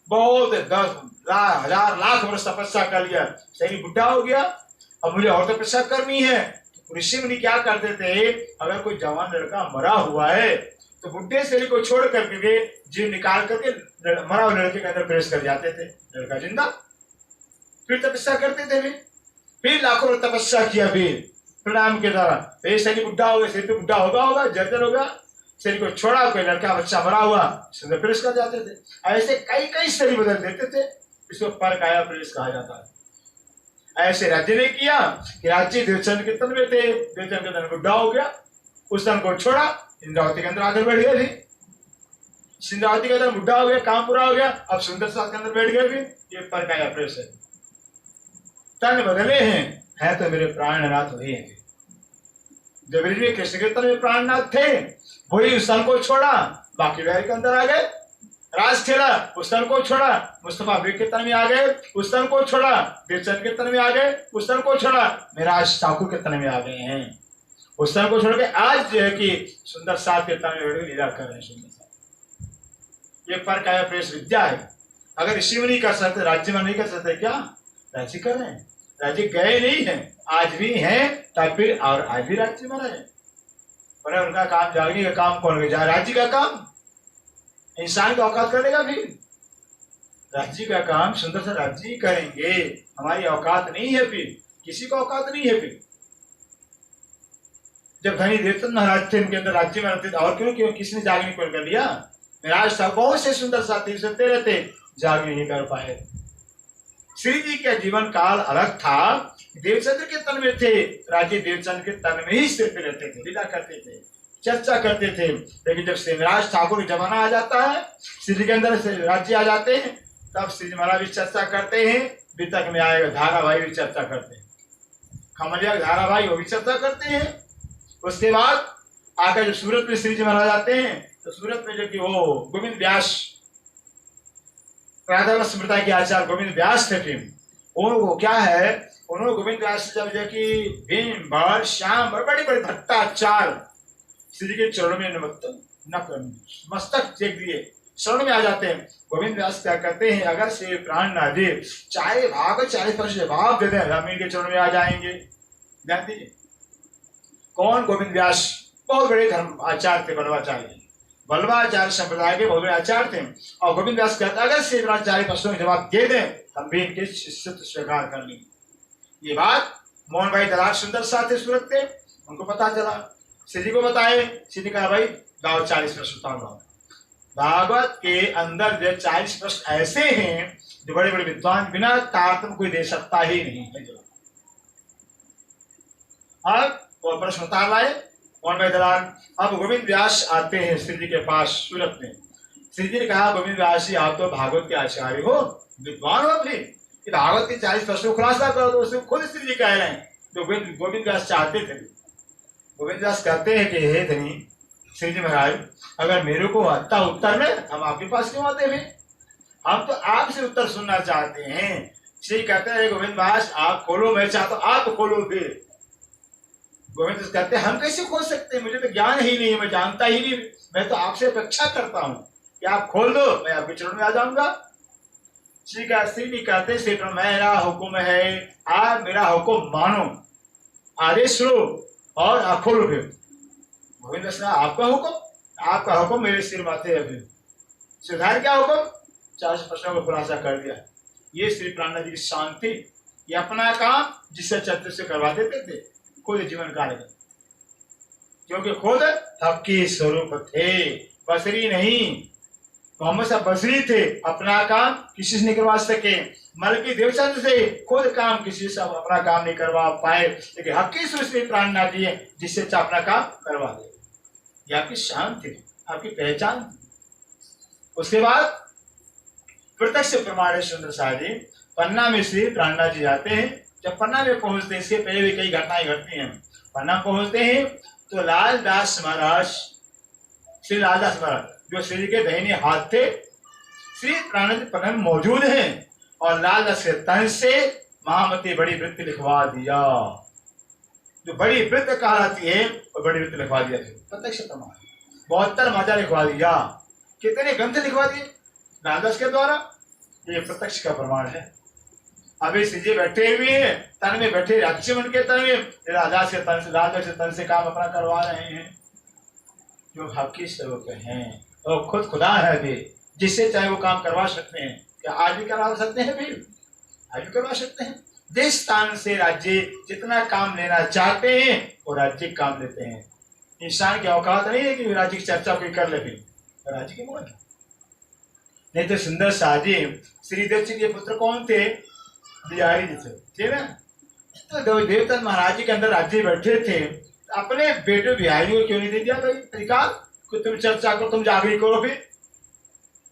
बहुत 10,000 लाख वर्ष तपस्या कर लिया, शरीर बुढ़ा हो गया, अब मुझे और तपस्या करनी है। ऋषि मुनि क्या करते थे, अगर कोई जवान लड़का मरा हुआ है तो बुढ़े शरीर को छोड़ करके वे जीव निकाल करके मरा हुआ लड़के के अंदर प्रवेश कर जाते थे, लड़का जिंदा। फिर तपस्या करते थे वे, फिर लाखों तपस्या किया, फिर प्रणाम के द्वारा ये शरीर बुढ़ा हो गया, शरीर पे बुढ़ा होगा जर्जर होगा, शरीर को छोड़ा, कोई लड़का बच्चा मरा हुआ इसमें प्रवेश कर जाते थे। ऐसे कई कई शरीर बदल देते थे, इसको पर काया प्रवेश कहा जाता है। ऐसे राज्य ने किया कि राज्य देवचंद के तन में थे, देवचंद के तन बुढ़ा हो गया, उस तन को छोड़ा, इंद्रावती के अंदर आकर बैठ गए थे। इंद्रावती के अंदर बुढ़ा हो गया, काम पूरा हो गया, अब सुंदर साथ के अंदर बैठ गए भी, ये पर काया प्रवेश है। तन बदले हैं, है तो मेरे प्राणनाथ वही है। जब कृष्ण के तन में प्राणनाथ थे, वही उस तन को छोड़ा, बाकी वैर के अंदर आ गए, राज खेला, उस तन को छोड़ा, मुस्तफा बेग के तन में आ गए, उस तन को छोड़ा, देवचंद के तन में आ गए, उस तन को छोड़ा, मेराज ठाकुर के तन में आ गए हैं, उस तन को छोड़ के आज जो है कि सुंदर साथ के तन में लीला कर रहे हैं। सुंदर साथ ये पर काया प्रवेश विद्या है। अगर ऋषि मुनि कर सकते, राज्य में नहीं कर सकते क्या? राज्य कर रहे हैं, राज्य गए नहीं है, आज भी हैं, तब फिर और आज भी राज्य में रहे। पर उनका काम जागने का काम कौन कर, राज्य का काम इंसान का औकात करेगा, भी राज्य का काम सुंदर सा राज्य ही करेंगे, हमारी औकात नहीं है, फिर किसी को औकात नहीं है। फिर जब धनी देवचंद महाराज थे, उनके अंदर राज्य में रहते थे, और क्यों किसने जागने को कर लिया? महाराज था, बहुत से सुंदर साथी सुनते रहते, जागने नहीं कर पाए। श्री जी का जीवन काल अलग था, देवचंद्र के तन में थे, राज्य देवचंद के तन में ही स्थिर रहते थे, लीला करते थे, चर्चा करते थे। लेकिन जब श्री महाराज ठाकुर का जमाना आ जाता है, श्री जी के अंदर से राज्य आ जाते हैं, तब श्री जी महाराज भी चर्चा करते हैं, वितक में आएगा धारावाही भी चर्चा करते हैं, खमलिया धारावाही वो भी चर्चा करते हैं। उसके बाद आकर जो सूरत में श्री जी महाराज आते हैं, तो सूरत में जो कि वो गोविंद व्यास राधा संप्रदाय के आचार्य गोविंद व्यास थे, वो क्या है, उन्होंने गोविंद व्यास जब जो कि भीम भर श्याम बड़े बड़े भट्टाचार्य श्री के चरणों में मस्तक टेक दिए, शरण में आ जाते हैं। गोविंद व्यास क्या करते हैं, अगर से प्राण ना दे, चाहे भाग 40% जवाब दे दें, हम इनके चरणों में आ जाएंगे। ध्यान दीजिए, कौन? गोविंद व्यास बहुत बड़े धर्म आचार्य थे, बल्लभाचार्य, बल्लभाचार्य संप्रदाय के बहुत बड़े आचार्य थे। और गोविंद व्यास कहता अगर से प्राण 40% के जवाब दे दें, हम भी इनके शिष्यत्व स्वीकार कर लेंगे। ये बात मोहन भाई दलाल सुंदर साथ थे, सूरत थे, उनको पता चला, श्री को बताए। श्री कहा भाई लाओ 40 प्रश्न उतारो। भागवत के अंदर जो 40 प्रश्न ऐसे हैं जो बड़े बड़े विद्वान बिना तारतम्य कोई दे सकता ही नहीं है। जो अब वो प्रश्न उतार लाए मोहन भाई दलाल। अब गोविंद व्यास आते हैं श्री जी के पास सूरत में। श्री जी ने कहा गोविंद व्यास जी आप तो भागवत के आचार्य हो, विद्वान हो, अपनी भागवत के 40 प्रश्नों को खुलासा करो। तो उसे खुद श्री जी कह रहे हैं जो गोविंद व्यास चाहते थे। गोविंद व्यास कहते हैं कि हे धनी श्री जी महाराज, अगर मेरे को आता उत्तर में, हम आपके पास क्यों आते हैं? हम तो आपसे उत्तर सुनना चाहते हैं। श्री कहते हैं गोविंद व्यास आप खोलो, मैं चाहता हूं आप खोलो। फिर गोविंद व्यास कहते हैं हम कैसे खोल सकते हैं, मुझे तो ज्ञान ही नहीं है, मैं जानता ही नहीं, मैं तो आपसे अपेक्षा करता हूं कि आप खोल दो, मैं आपके चरण में आ जाऊंगा। श्री कहते श्री मेरा हुक्म है, आप मेरा हुक्म मानो, आदेश लो और आप खोलो। फिर गोविंद व्यास आपका हुक्म, आपका हुक्म मेरे सिर माथे है। फिर सुधार क्या हुक्म, 40 प्रश्नों को खुलासा कर दिया। ये श्री प्राणनाथ जी की शांति, ये अपना काम जिससे चतुर से करवा देते थे, खुद जीवन कार्य, क्योंकि खुद हक्की स्वरूप थे, बसरी नहीं। मोहम्मद साहब बसरी थे, अपना काम किसी से नहीं करवा सके। मलकी देवचंद से खुद काम किसी से अपना काम नहीं करवा पाए, लेकिन हक्की स्वरूप प्राणनाथ जी है जिससे अपना काम करवा दे। ये आपकी शान थी, आपकी पहचान थी। उसके बाद प्रत्यक्ष प्रमाण सुंदर साहब जी पन्ना में श्री प्राणनाथ जी जाते हैं। जब पन्ना में पहुंचते हैं, इसके पहले भी कई घटनाएं घटती हैं। पन्ना पहुंचते हैं तो लालदास महाराज, श्री लालदास महाराज जो श्री जी के दाहिने हाथ थे, श्री प्राणनाथ जी पन्ना में मौजूद हैं और लालदास के तन से महामती बड़ी वृत्ति लिखवा दिया। जो बड़ी वृत्त कहलाती है वो बड़ी वृत्त लिखवा दिया। प्रत्यक्ष प्रमाण 72 माजा लिखवा दिया। कितने ग्रंथ लिखवा दिए लालदास के द्वारा, ये प्रत्यक्ष का प्रमाण है। अभी सिंह जी बैठे हुए हैं, तन में बैठे राज्य मन के तन में, राजा से तन से काम अपना करवा रहे हैं। जो हकी सेवक हैं और खुद खुदा है भी, जिससे चाहे वो काम करवा सकते हैं। क्या आज भी करवा सकते हैं? भी आज भी करवा सकते हैं। देश स्थान से राज्य जितना काम लेना चाहते हैं वो राज्य काम लेते हैं। इंसान की औकात नहीं है कि राज्य की चर्चा कोई कर ले, भी राज्य की मौज। नहीं तो सुंदर शाह जी श्रीदेव सिंह के पुत्र कौन थे? बिहारी जी थे ना। तो देवता महाराज जी के अंदर राज्य बैठे थे, अपने बेटे बिहारी को क्यों नहीं दे दिया भाई अधिकार कि तुम चर्चा करो, तुम जागरी करो? फिर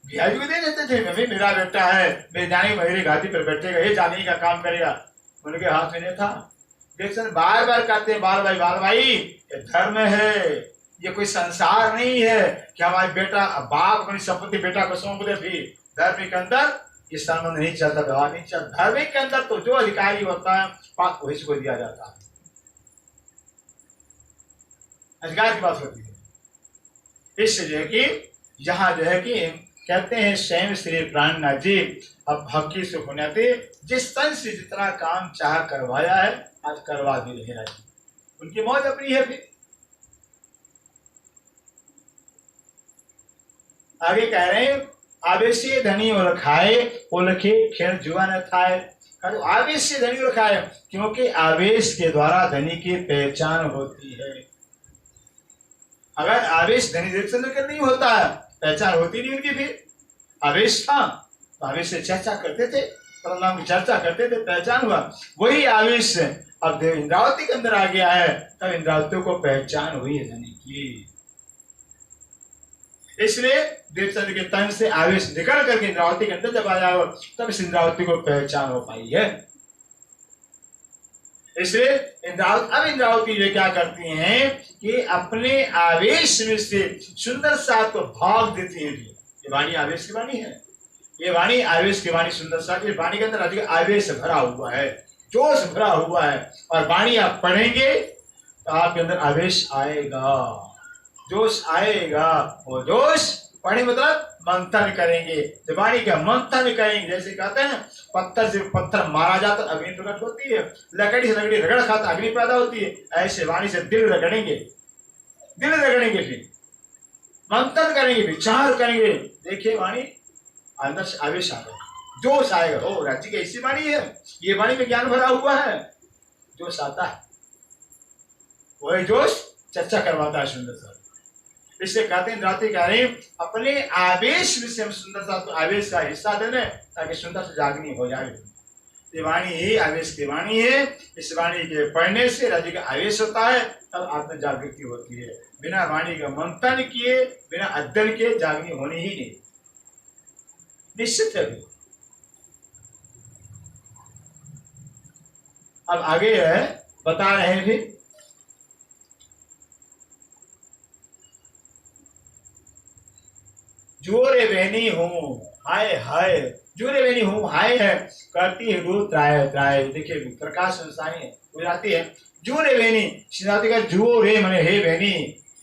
बिहारी को दे देते थे, भाई मेरा बेटा है, मेरे जाने मेरी घाटी पर बैठेगा, ये जाने का काम करेगा। उनके हाथ में नहीं था। देख बार बार कहते हैं बाल भाई ये धर्म है, ये कोई संसार नहीं है कि हमारे बेटा बाप अपनी संपत्ति बेटा को सौंप दे। भी धर्म के अंदर ये संबंध नहीं चलता, व्यवहार नहीं चलता। धर्म के अंदर तो जो अधिकारी होता है पाप वही को दिया जाता है, अधिकार की बात होती है। इसलिए कि यहाँ जो है कि कहते हैं स्वयं श्री प्राणनाथ जी अब हकी से होने थे, जिस तन से जितना काम चाह करवाया है आज करवा भी रहे हैं। उनकी मौज अपनी है। फिर आगे कह रहे हैं आवेशी धनी और खाए ओलखे खेल जुआ न खाए। आवेश से धनी और खाए, क्योंकि आवेश के द्वारा धनी की पहचान होती है। अगर आवेश धनी देवचंद्र नहीं होता है, पहचान होती नहीं उनकी। फिर आवेश था तो आवेश से चर्चा करते थे, परनाम की चर्चा करते थे, पहचान हुआ। वही आवेश अब देव इंद्रावती के अंदर आ गया है, तब इंद्रावती को पहचान हुई है धनी की। इसलिए देवचंद्र के तन से आवेश निकल करके इंद्रावती के अंदर जब आया हो तब इस इंद्रावती को पहचान हो पाई है। इसलिए इंद्रावती ये क्या करती हैं कि अपने आवेश में से सुंदर सा को भाग देती है। ये वाणी आवेश की वाणी है, ये वाणी आवेश की वाणी सुंदर सा। ये वाणी के अंदर अधिक आवेश भरा हुआ है, जोश भरा हुआ है। और वाणी आप पढ़ेंगे तो आपके अंदर आवेश आएगा, जोश आएगा। वो जोश पढ़े मतलब मंथन करेंगे, जब वाणी का मंथन करेंगे। जैसे कहते हैं पत्थर से पत्थर मारा जाता अग्नि प्रकट होती है, लकड़ी से लकड़ी रगड़ खाता अग्नि पैदा होती है। ऐसे वाणी से दिल रगड़ेंगे, फिर मंथन करेंगे, विचार करेंगे। देखिए वाणी अंदर से आवेश आएगा, जोश आएगा। ओ राज्य की ऐसी वाणी है, ये वाणी में ज्ञान भरा हुआ है, जोश आता है। वही जोश चर्चा करवाता है सुंदर सा। इसलिए कहते हैं इंद्रावती कह रहे हैं अपने आवेश में से हम सुंदर सा तो आवेश का हिस्सा देने ताकि सुंदर से जागनी हो जाए। ये वाणी ही आवेश की वाणी है। इस वाणी के पढ़ने से राज्य का आवेश होता है, तब आत्म जागृति होती है। बिना वाणी का मंथन किए, बिना अध्ययन के जागनी होनी ही नहीं, निश्चित है। अब आगे है बता रहे हैं फिर जोरे बहनी हूँ हाय हाय, जोरे बहनी हूँ हाय है करती है रू त्राय त्राय। देखिए प्रकाश संस्थानी हो जाती है। जोरे बहनी सिद्धार्थी का जो रे मने हे बहनी,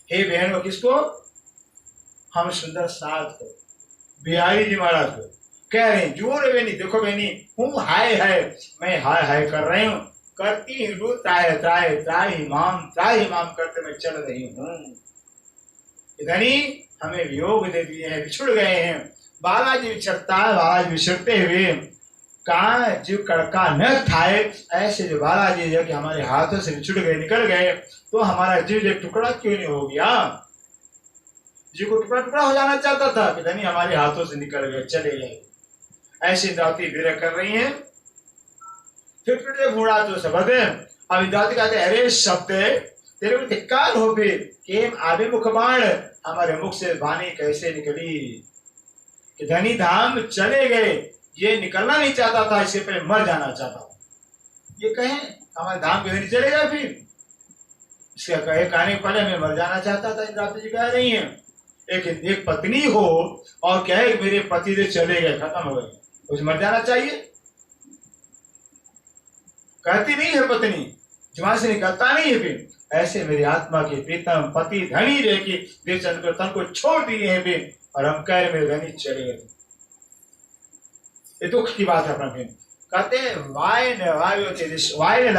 हे बहन। किसको? हम सुंदर साथ को, बिहारी जी महाराज को कह रहे हैं जोरे बहनी। देखो बहनी हूँ हाय है, मैं हाय हाय कर रही हूँ, करती हूँ रू त्राय त्राय त्राय माम करते मैं चल रही हूँ। धनी हमें वियोग दे दिए हैं, बिछुड़ गए हैं। बालाजी विछड़ता है, बालाजी विछड़ते हुए कहा जीव कड़का न खाए। ऐसे जो बालाजी जो कि हमारे हाथों से बिछुड़ गए, निकल गए, तो हमारा जीव एक टुकड़ा क्यों नहीं हो गया? जीव को टुकड़ा टुकड़ा हो जाना चाहता था कि धनी हमारे हाथों से निकल गए, चले गए। ऐसे इंद्रावती विरह कर रही है। फिर घूड़ा तो शब्द है। अब इंद्रावती कहते अरे शब्द तेरे को धिक्कार हो भी केम आवे मुख बाण, हमारे मुख से वाणी कैसे निकली कि धनी धाम चले गए। ये निकलना नहीं चाहता था, इससे पहले मर जाना चाहता था। ये कहें हमारे धाम के धनी चले गए, फिर इसका कहे कहने के पहले मैं मर जाना चाहता था। इंद्रावती जी कह रही है एक पत्नी हो और कहे मेरे पति से चले गए, खत्म हो गए, कुछ मर जाना चाहिए? कहती नहीं है पत्नी, जुबान से निकलता नहीं है। फिर ऐसे मेरी आत्मा के प्रीतम पति धनी रह के देवचंद्र तन को छोड़ दिए हैं भी, और हम कह रहे मेरे धनी चले गए। ये दुख की बात है अपना फिर कहते वाय ने लाग्यो तिस्नो वाय ने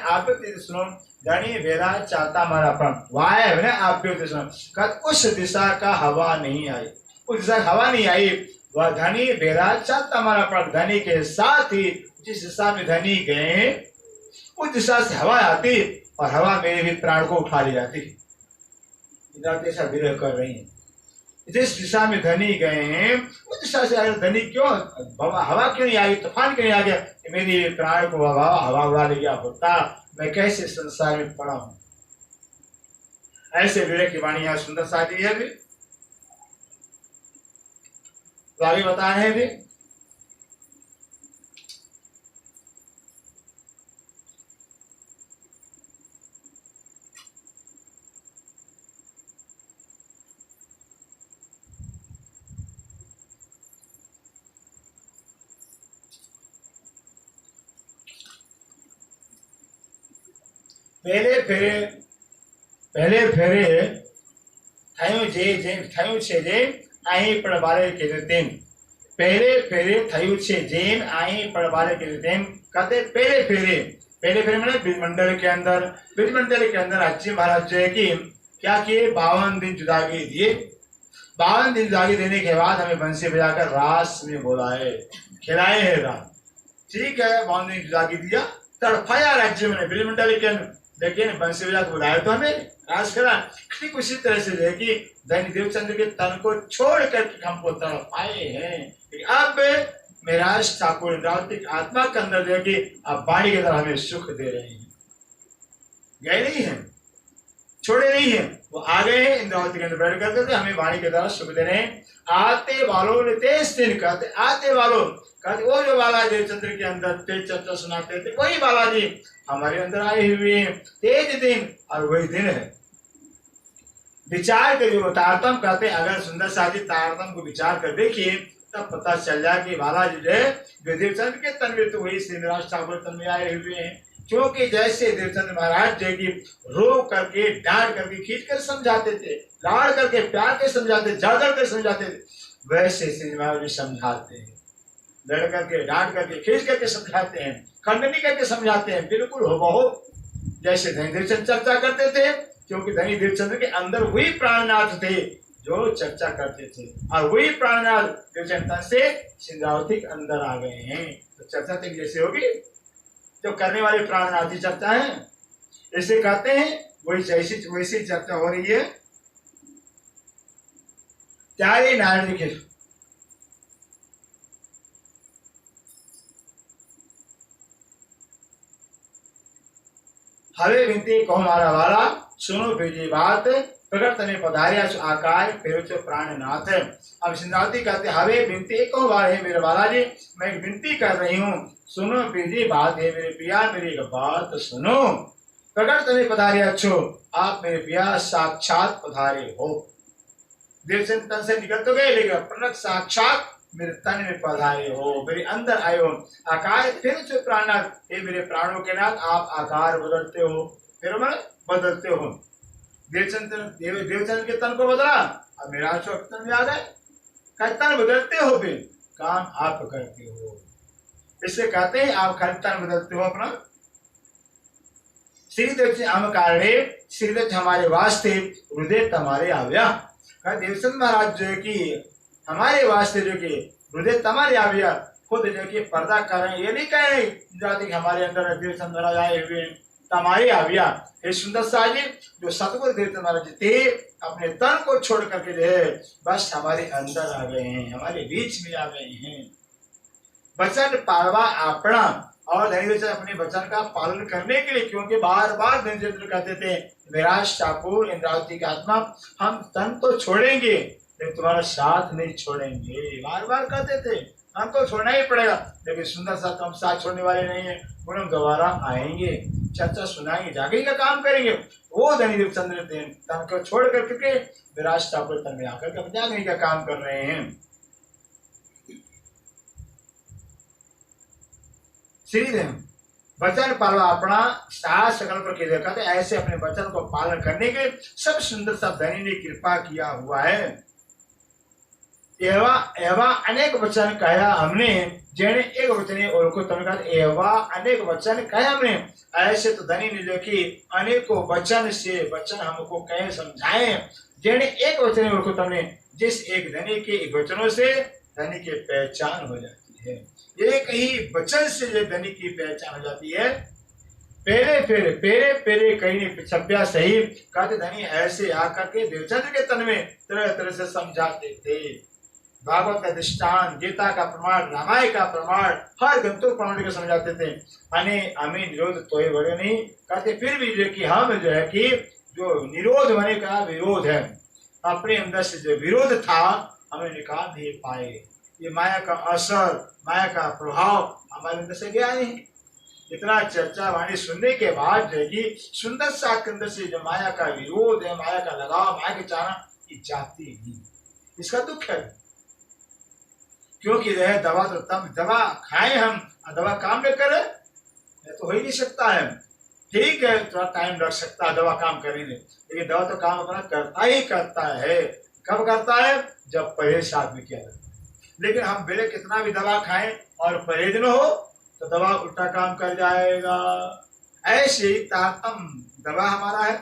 आप्यो तिस्नो धनी वेला चाहता मारा पण वाय ने आप्यो तिस्नो कहते उस दिशा का हवा नहीं आई, उस दिशा हवा नहीं आई, वह धनी वेला चाहता मारा पण धनी के साथ ही जिस दिशा में धनी गए उस दिशा से हवा आती और हवा मेरे भी प्राण को उठा ले जाती। ऐसा विरह कर रही है, जिस दिशा में धनी गए हैं उस दिशा से अगर धनी क्यों हवा क्यों नहीं आई, तूफान क्यों नहीं आ गया, मेरी प्राण को हवा उड़ा ले गया होता, मैं कैसे संसार में पड़ा हूं। ऐसे विरह की वाणी यहाँ सुंदर साथी है भी तो आगे बता रहे हैं भी पहले फेरे थયું છે જેમ અહીં પડવારે કીધું તેમ, पहले फेरे थયું છે જેમ અહીં પડવારે કીધું તેમ। कहते पहले फेरे मैंने ब्रजमंडल के अंदर अच्छी महाराज जो है कि क्या किए 52 दिन जुदागी दिए। 52 दिन जुदागी देने के बाद हमें बंसी बजाकर रास में बुलाए, खिलाए है रात, ठीक है। 52 दिन जुदागी दिया, तड़फाया राज्य में ब्रजमंडल के अंदर, लेकिन बंसी बजा को बुलाया तो हमें रास करा। ठीक उसी तरह से जो है कि दैनी देवचंद्र के तन को छोड़ कर हमको तड़पाए हैं। अब मेरा ठाकुर इंद्रावती आत्मा के अंदर जो है कि अब वाणी के द्वारा हमें सुख दे रहे हैं, गए नहीं है, छोड़े नहीं है, वो आ गए हैं इंद्रावती के अंदर बैठ करके हमें वाणी के द्वारा सुख दे रहे हैं। आते वालों ने तेज दिन कहते, आते वालों कहते वो जो बालाजी देवचंद्र के अंदर तेज चर्चा सुनाते थे वही बालाजी हमारे अंदर आए हुए हैं, तेज दिन और वही दिन है। विचार कर जो तारतम कहते, अगर सुंदर साजी तारतम को विचार कर देखिए तब पता चल जाए कि बालाजी जो है देवचंद्र के तन में तो वही श्रीनिवास ठाकुर तन में आए हुए हैं। क्योंकि जैसे देवचंद्र महाराज जो की रो करके डांट करके खींच कर समझाते थे, लाड़ करके प्यार के समझाते, जागर कर समझाते थे, वैसे श्रीनिवास जी समझाते हैं, लड़ करके डांट करके खींच करके समझाते हैं, खंडनी करके समझाते हैं, बिल्कुल हो जैसे धनी देवचंद्र चर्चा करते थे। क्योंकि धनी देवचंद्र के अंदर वही प्राणनाथ थे जो चर्चा करते थे, और वही प्राणनाथ देवचंद्र से सिंधरावती के अंदर आ गए हैं। तो चर्चा तो जैसे होगी जो करने वाले प्राणनाथ की चर्चा है, ऐसे कहते हैं वही जैसी वैसी चर्चा हो रही है। त्यारे नारायण के हवे विनती कहो मारा वाला सुनो भेजी बात, प्रकट तने पधारिया आकार फिर प्राणनाथ। अब सिंधरावती कहते हवे विनती कहो वाले है मेरे बालाजी, मैं एक विनती कर रही हूँ, सुनो भेजी बात है मेरे पिया, मेरी एक बात सुनो। प्रकट तने पधारिया छो, आप मेरे पिया साक्षात पधारे हो। देवचंद्र तन से निकल तो गए लेकिन प्रकट साक्षात मेरे तन में पधारे हो, मेरे अंदर आए हो। आकार फिर से प्राणनाथ, हे मेरे प्राणों के नाथ, आप आकार बदलते हो, फिर मैं बदलते हो। देवचंद्र के तन को बदला, अब मेरा तन में आ गए, तन बदलते हो, फिर काम आप करते हो। इससे कहते हैं आप खाली तन बदलते हो अपना। श्रीदेव हम कारणे श्रीदेव हमारे वास्ते हृदय तुम्हारे आव्या। देवचंद्र महाराज जो है कि हमारे वास्ते जो कि हृदय तुम्हारे आव्या, खुद जो कि पर्दा कर रहे हैं, ये नहीं कह रहे कि हमारे अंदर देवचंद्र महाराज आए हुए तुम्हारे आव्या। हे सुंदर साजी जो सतगुरु देवचंद्र महाराज थे अपने तन को छोड़ करके जो है बस हमारे अंदर आ गए हैं, हमारे बीच में आ गए हैं। वचन पालवा अपना, और धनी अपने वचन का पालन करने के लिए, क्योंकि बार बार धनी कहते थे विराज ठाकुर इंद्रावती की आत्मा हम तन तो छोड़ेंगे लेकिन तुम्हारा साथ नहीं छोड़ेंगे, बार बार कहते थे हमको छोड़ना ही पड़ेगा। लेकिन सुंदर सा तो हम साथ छोड़ने वाले नहीं है, हम दोबारा आएंगे, चर्चा सुनाएंगे, जागने का काम करेंगे। वो धनी देवचंद्र तन को छोड़ करके विराज ठाकुर तन में आकर के जागने का काम कर रहे हैं। श्रीदेव वचन पालवा अपना साहस संकल्प के लिए कहते ऐसे अपने वचन को पालन करने के सब सुंदर सा धनी ने कृपा किया हुआ है। એવા એવા અનેક વચન કહ્યા हमने જેણે એક વચને ઓળખો તમે કહો એવા અનેક વચन કહ્યા हमने ऐसे तो धनी ने देखी अनेकों वचन से वचन हमको कहे समझाए जेने एक वचन ओळखो तुमने जिस एक धनी के वचनों से धनी की पहचान हो जाती है। एक ही वचन से जो धनी की पहचान हो जाती है। पेरे कहीं नहीं छप्या सही कहते धनी ऐसे आकर के देवचंद्र के तन में तरह तरह से समझाते थे। भागवत का दृष्टान, गीता का प्रमाण, रामायण का प्रमाण, हर ग्रंथों प्रमाण को समझाते थे। हमें निरोध तो ही बड़े नहीं कहते, फिर भी जो कि हम जो है कि जो निरोध होने का विरोध है, अपने अंदर से जो विरोध था हमें निकाल नहीं पाए। ये माया का असर, माया का प्रभाव हमारे अंदर से गया नहीं। इतना चर्चा वाणी सुनने के बाद जो है कि सुंदर सा के अंदर से जो माया का विरोध है, माया का लगाव, माया की चाहना ये जाती नहीं। इसका दुख है क्योंकि वह दवा तो तब दवा खाए हम, दवा काम न करे तो हो ही नहीं सकता है। ठीक है थोड़ा टाइम लग सकता है दवा काम करने में, लेकिन दवा तो काम अपना करता ही करता है। कब करता है? जब परहेज आदमी किया जाता है। लेकिन हम बेले कितना भी दवा खाएं और परहेज न हो तो दवा उल्टा काम कर जाएगा। ऐसे ही तारतम्य दवा हमारा है,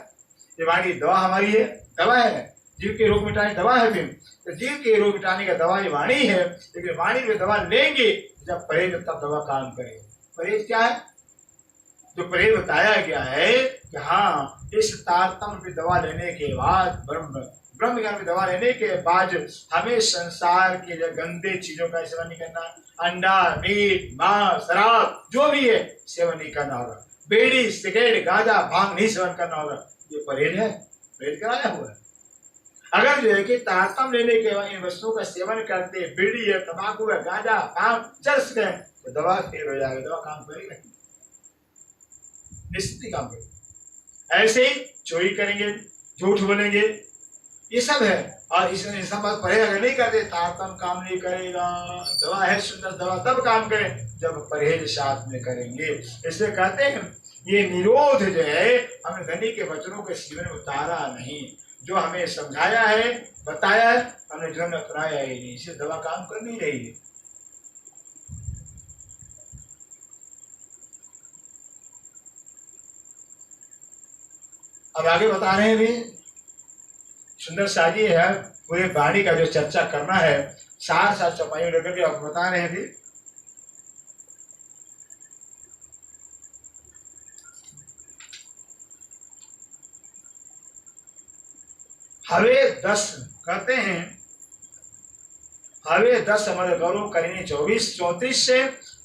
ये वाणी दवा हमारी है, दवा है जीव के रोग मिटाने दवा है। फिर तो जीव के रोग मिटाने का दवा ये वाणी है, लेकिन वाणी में दवा लेंगे जब परहेज तब दवा काम करेगा। परहेज क्या है? जो परहेज बताया गया है कि हाँ इस तारतम्य की दवा लेने के बाद ब्रह्म ज्ञान की दवा लेने के बाद हमें संसार के जो गंदे चीजों का सेवन नहीं करना। अंडा, मीट, मांस, शराब जो भी है सेवन नहीं करना होगा। बीड़ी, सिगरेट, गांजा, भांग नहीं सेवन करना होगा। ये परहेज है, परहेज कराया हुआ है। अगर जो है कि तारतम्य लेने के बाद इन वस्तुओं का सेवन करते, बीड़ी है, तंबाकू है, गांजा, भांग, चरस है, तो दवा फेल हो जाएगी, दवा काम करेगी नहीं, निश्चित काम करेगी। ऐसे ही चोरी करेंगे, झूठ बोलेंगे, ये सब है। और इसमें सब बात परहेज अगर नहीं करते तारतम्य काम नहीं करेगा। दवा है सुंदर दवा तब काम करें जब परहेज साथ में करेंगे। इसलिए कहते हैं ये निरोध जो है हमने धनी के वचनों के जीवन में उतारा नहीं। जो हमें समझाया है, बताया है, हमने जीवन में अपनाया ही नहीं, इसे दवा काम कर नहीं रही है। अब आगे बता रहे हैं भी सुंदर साजी है, पूरे वाणी का जो चर्चा करना है सार सार चौपाइयों लेकर के आप बता रहे हैं भी। हवे 10 कहते हैं, हवे 10 अमर गौरव करीने 24-34 से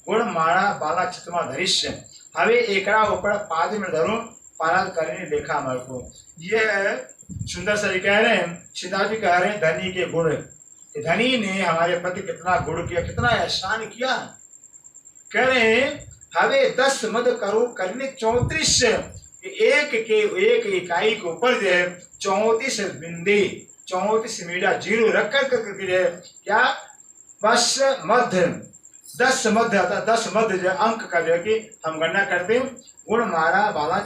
गुण माणा बाला चित्मा धरिष्य हवे एकड़ा ऊपर पाद में धरो पाराद करीने देखा अमर को। ये सुंदर सर कह रहे हैं, सिद्धार्थ जी कह रहे हैं धनी के गुण, धनी ने हमारे प्रति कितना गुण किया, कितना एहसान किया। कह रहे हैं हवे 10 मद करो करने 34 एक इकाई के ऊपर जो है 34 बिंदी 34 मीडा जीरो रख कर क्या बस मध्य 10 मध्य अर्थात 10 मध्य जो अंक का जो है कि हम गणना करते हैं। गुण मारा बाला